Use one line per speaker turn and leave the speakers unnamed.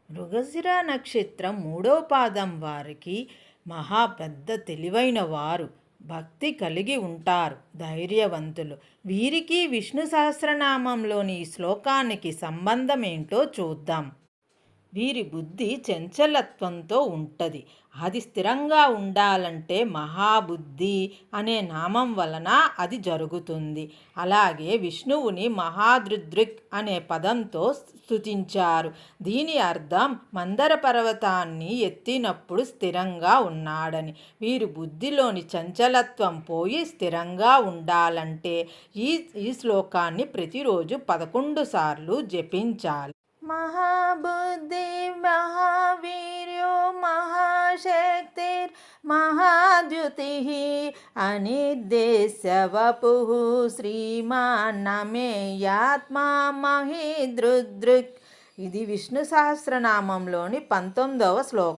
మృగశిర నక్షత్రం మూడో పాదం వారికి మహా పెద్ద తెలివైన వారు, భక్తి కలిగి ఉంటారు, ధైర్యవంతులు. వీరికి విష్ణు సహస్రనామంలోని ఈ శ్లోకానికి సంబంధం ఏంటో చూద్దాం. వీరి బుద్ధి చంచలత్వంతో ఉంటుంది. అది స్థిరంగా ఉండాలంటే మహాబుద్ధి అనే నామం వలన అది జరుగుతుంది. అలాగే విష్ణువుని మహాదృదృక్ అనే పదంతో స్తుతించారు. దీని అర్థం మందర పర్వతాన్ని ఎత్తినప్పుడు స్థిరంగా ఉన్నాడని. వీరి బుద్ధిలోని చంచలత్వం పోయి స్థిరంగా ఉండాలంటే ఈ ఈ శ్లోకాన్ని ప్రతిరోజు 11 సార్లు జపించాలి. महाबुद्धि महावीर्यो महाशक्तिर् महाद्युतिः अनिर्देश्य वपुः శ్రీమాన్నమేయాత్మా మహీదృదృక్. ఇది విష్ణు సహస్రనామంలోని 19వ శ్లోకం.